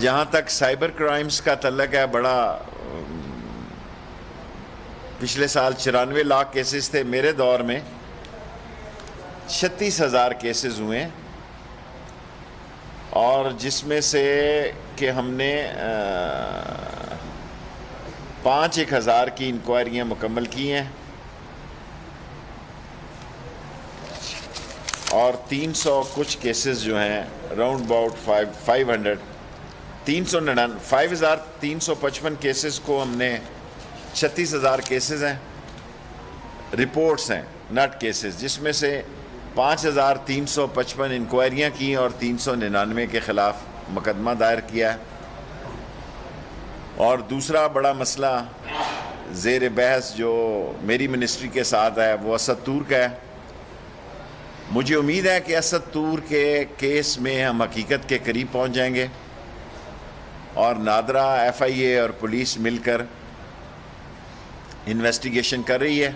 جہاں تک cyber crimes کا تعلق ہے، بڑا پچھلے سال 94 لاکھ کیسز تھے، میرے دور میں 36,000 کیسز ہوئے، اور جس میں سے کہ ہم نے 5,000 کی انکوائریاں مکمل کی ہیں، اور 300 کچھ کیسز جو ہیں راؤنڈ اباؤٹ 5,355 کیسز کو ہم نے 36,000 کیسز ہیں، رپورٹس ہیں ناٹ کیسز، جس میں سے 5,355 انکوائریاں کی اور 399 کے خلاف مقدمہ دائر کیا ہے۔ اور دوسرا بڑا مسئلہ زیر بحث جو میری منسٹری کے ساتھ ہے وہ اسد طور کا ہے۔ مجھے امید ہے کہ اسد طور کے کیس میں ہم حقیقت کے قریب پہنچ جائیں گے، اور نادرا، ایف آئی اے اور پولیس مل کر انویسٹیگیشن کر رہی ہے،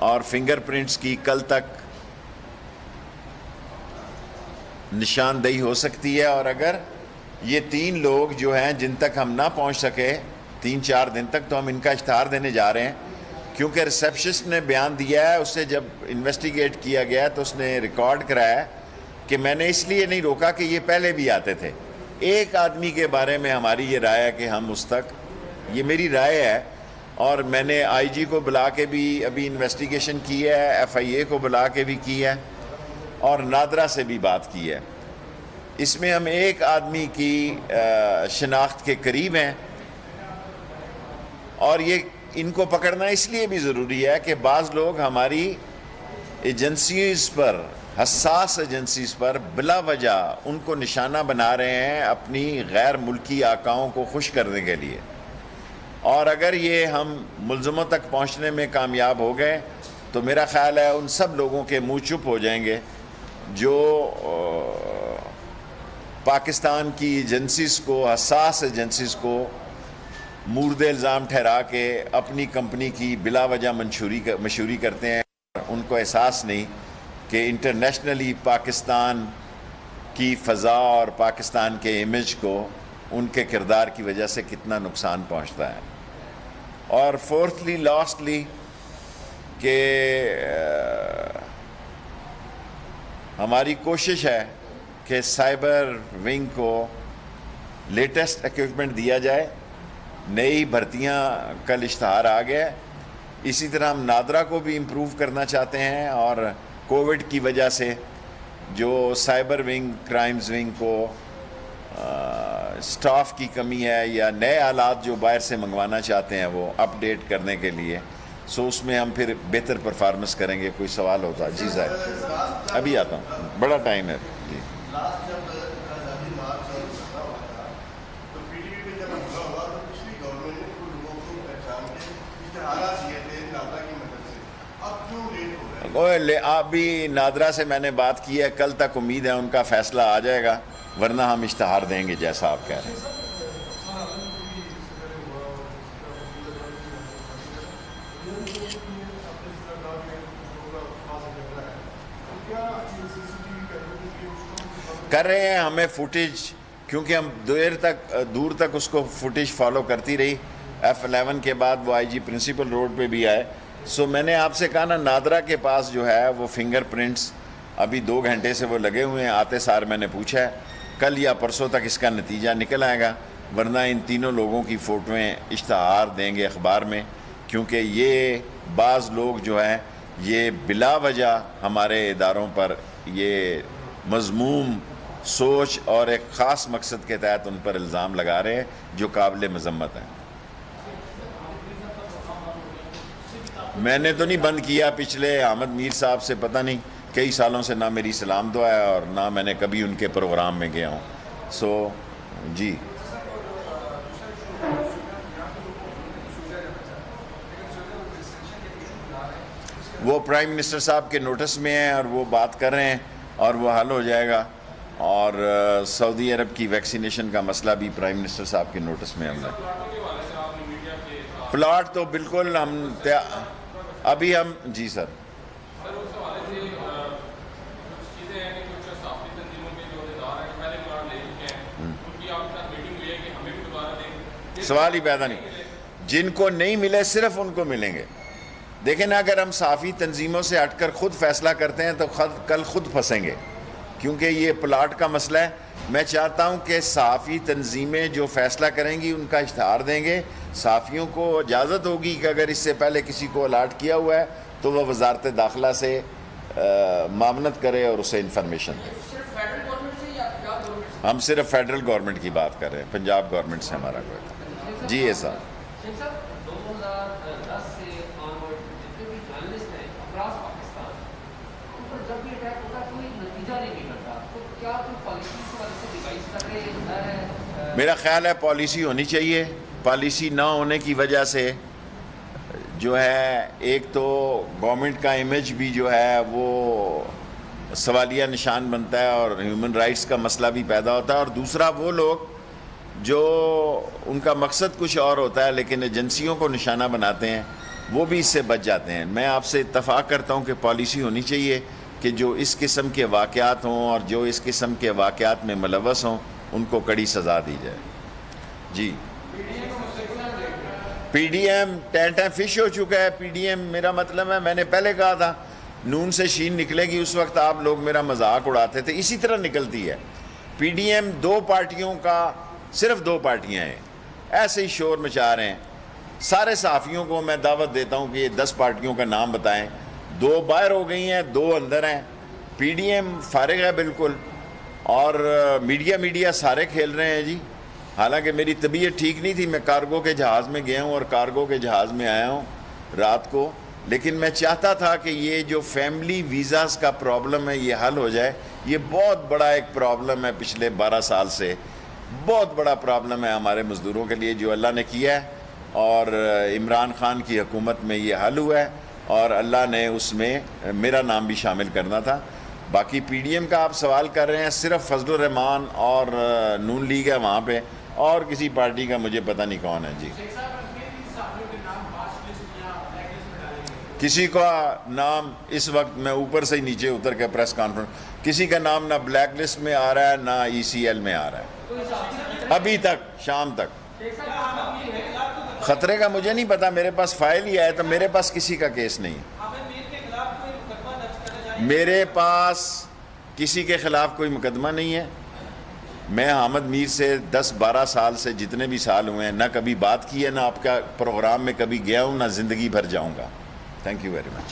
اور فنگر پرنٹس کی کل تک نشاندہی ہو سکتی ہے، اور اگر یہ 3 لوگ جو ہیں جن تک ہم نہ پہنچ سکے 3-4 دن تک، تو ہم ان کا اشتہار دینے جا رہے ہیں، کیونکہ ریسیپشنسٹ نے بیان دیا ہے، اسے جب انویسٹیگیٹ کیا گیا تو اس نے ریکارڈ کرایا ہے کہ میں نے اس لیے نہیں روکا کہ یہ پہلے بھی آتے تھے۔ ایک آدمی کے بارے میں ہماری یہ رائے ہے کہ ہم اس تک، یہ میری رائے ہے، اور میں نے آئی جی کو بلا کے بھی ابھی انویسٹیگیشن کی ہے، ایف آئی اے کو بلا کے بھی کی ہے، اور نادرا سے بھی بات کی ہے۔ اس میں ہم ایک آدمی کی شناخت کے قریب ہیں، اور یہ ان کو پکڑنا اس لیے بھی ضروری ہے کہ بعض لوگ ہماری ایجنسیز پر، حساس ایجنسیز پر بلا وجہ ان کو نشانہ بنا رہے ہیں اپنی غیر ملکی آقاؤں کو خوش کرنے کے لیے، اور اگر یہ ہم ملزموں تک پہنچنے میں کامیاب ہو گئے تو میرا خیال ہے ان سب لوگوں کے منہ چپ ہو جائیں گے جو پاکستان کی ایجنسیز کو، حساس ایجنسیز کو مورد الزام ٹھہرا کے اپنی کمپنی کی بلا وجہ مشہوری کرتے ہیں۔ ان کو احساس نہیں کہ انٹرنیشنلی پاکستان کی فضا اور پاکستان کے امیج کو ان کے کردار کی وجہ سے کتنا نقصان پہنچتا ہے۔ اور فورتھلی، لاسٹلی، کہ ہماری کوشش ہے کہ سائبر ونگ کو لیٹسٹ ایکوپمنٹ دیا جائے، نئی بھرتیاں کل اشتہار آ گیا، اسی طرح ہم نادرا کو بھی امپروو کرنا چاہتے ہیں، اور کووڈ کی وجہ سے جو سائبر ونگ، کرائمز ونگ کو سٹاف کی کمی ہے یا نئے آلات جو باہر سے منگوانا چاہتے ہیں وہ اپ ڈیٹ کرنے کے لیے، سو اس میں ہم پھر بہتر پرفارمنس کریں گے۔ کوئی سوال ہوتا؟ جی صاحب، ابھی آتا ہوں، بڑا ٹائم ہے جی۔ ابھی نادرا سے میں نے بات کی ہے، کل تک امید ہے ان کا فیصلہ آ جائے گا، ورنہ ہم اشتہار دیں گے جیسا آپ کہہ رہے ہیں۔ کر رہے ہیں، ہمیں فوٹیج، کیونکہ ہم دور تک اس کو فوٹیج فالو کرتی رہی، F11 کے بعد وہ آئی جی پرنسپل روڈ پہ بھی آئے، سو میں نے آپ سے کہا نا، نادرا کے پاس جو ہے وہ فنگر پرنٹس ابھی 2 گھنٹے سے وہ لگے ہوئے ہیں، آتے سار میں نے پوچھا ہے، کل یا پرسوں تک اس کا نتیجہ نکل آئے گا، ورنہ ان تینوں لوگوں کی فوٹویں اشتہار دیں گے اخبار میں، کیونکہ یہ بعض لوگ جو ہیں یہ بلا وجہ ہمارے اداروں پر یہ مذموم سوچ اور ایک خاص مقصد کے تحت ان پر الزام لگا رہے ہیں جو قابل مذمت ہیں۔ میں نے تو نہیں بند کیا، پچھلے احمد میر صاحب سے پتہ نہیں کئی سالوں سے نہ میری سلام دعا ہے اور نہ میں نے کبھی ان کے پروگرام میں گیا ہوں، سو جی۔ وہ پرائم منسٹر صاحب کے نوٹس میں ہیں اور وہ بات کر رہے ہیں اور وہ حل ہو جائے گا، اور سعودی عرب کی ویکسینیشن کا مسئلہ بھی پرائم منسٹر صاحب کے نوٹس میں ہم نے پلاٹ تو بالکل ہم ابھی ہم جی سر سوال ہی پیدا نہیں. جن کو نہیں ملے صرف ان کو ملیں گے. دیکھیں نا, اگر ہم صحافی تنظیموں سے ہٹ کر خود فیصلہ کرتے ہیں تو کل خود پھنسیں گے, کیونکہ یہ پلاٹ کا مسئلہ ہے. میں چاہتا ہوں کہ صحافی تنظیمیں جو فیصلہ کریں گی ان کا اشتہار دیں گے. صحافیوں کو اجازت ہوگی کہ اگر اس سے پہلے کسی کو الاٹ کیا ہوا ہے تو وہ وزارت داخلہ سے معاونت کرے اور اسے انفارمیشن دے. ہم صرف فیڈرل گورنمنٹ کی بات کر رہے ہیں, پنجاب گورنمنٹ سے ہمارا کوئی. جی یہ صاحب, میرا خیال ہے پالیسی ہونی چاہیے. پالیسی نہ ہونے کی وجہ سے جو ہے ایک تو گورنمنٹ کا امیج بھی جو ہے وہ سوالیہ نشان بنتا ہے اور ہیومن رائٹس کا مسئلہ بھی پیدا ہوتا ہے. اور دوسرا وہ لوگ جو ان کا مقصد کچھ اور ہوتا ہے لیکن ایجنسیوں کو نشانہ بناتے ہیں وہ بھی اس سے بچ جاتے ہیں. میں آپ سے اتفاق کرتا ہوں کہ پالیسی ہونی چاہیے کہ جو اس قسم کے واقعات ہوں اور جو اس قسم کے واقعات میں ملوث ہوں ان کو کڑی سزا دی جائے. جی پی ڈی ایم ٹین فش ہو چکا ہے. پی ڈی ایم میرا مطلب ہے, میں نے پہلے کہا تھا نون سے شین نکلے گی, اس وقت آپ لوگ میرا مذاق اڑاتے تھے. اسی طرح نکلتی ہے. پی ڈی ایم دو پارٹیوں کا, صرف دو پارٹیاں ہیں, ایسے ہی شور مچا رہے ہیں. سارے صحافیوں کو میں دعوت دیتا ہوں کہ یہ 10 پارٹیوں کا نام بتائیں. 2 باہر ہو گئی ہیں, 2 اندر ہیں. پی ڈی ایم فارغ ہے بالکل, اور میڈیا سارے کھیل رہے ہیں. جی حالانکہ میری طبیعت ٹھیک نہیں تھی, میں کارگو کے جہاز میں گیا ہوں اور کارگو کے جہاز میں آیا ہوں رات کو, لیکن میں چاہتا تھا کہ یہ جو فیملی ویزاز کا پرابلم ہے یہ حل ہو جائے. یہ بہت بڑا ایک پرابلم ہے, پچھلے 12 سال سے بہت بڑا پرابلم ہے ہمارے مزدوروں کے لیے, جو اللہ نے کیا ہے. اور عمران خان کی حکومت میں یہ حل ہوا ہے اور اللہ نے اس میں میرا نام بھی شامل کرنا تھا. باقی پی ڈی ایم کا آپ سوال کر رہے ہیں, صرف فضل الرحمان اور نون لیگ ہے وہاں پہ, اور کسی پارٹی کا مجھے پتہ نہیں کون ہے. جی کسی کا نام اس وقت, میں اوپر سے ہی نیچے اتر کے پریس کانفرنس, کسی کا نام نہ بلیک لسٹ میں آ رہا ہے نہ ای سی ایل میں آ رہا ہے ابھی تک, شام تک. خطرے کا مجھے نہیں پتا, میرے پاس فائل ہی آیا تو میرے پاس کسی کا کیس نہیں. میرے پاس کسی کے خلاف کوئی مقدمہ نہیں ہے. میں حامد میر سے 10-12 سال سے, جتنے بھی سال ہوئے ہیں, نہ کبھی بات کی ہے, نہ آپ کا پروگرام میں کبھی گیا ہوں, نہ زندگی بھر جاؤں گا. Thank you very much.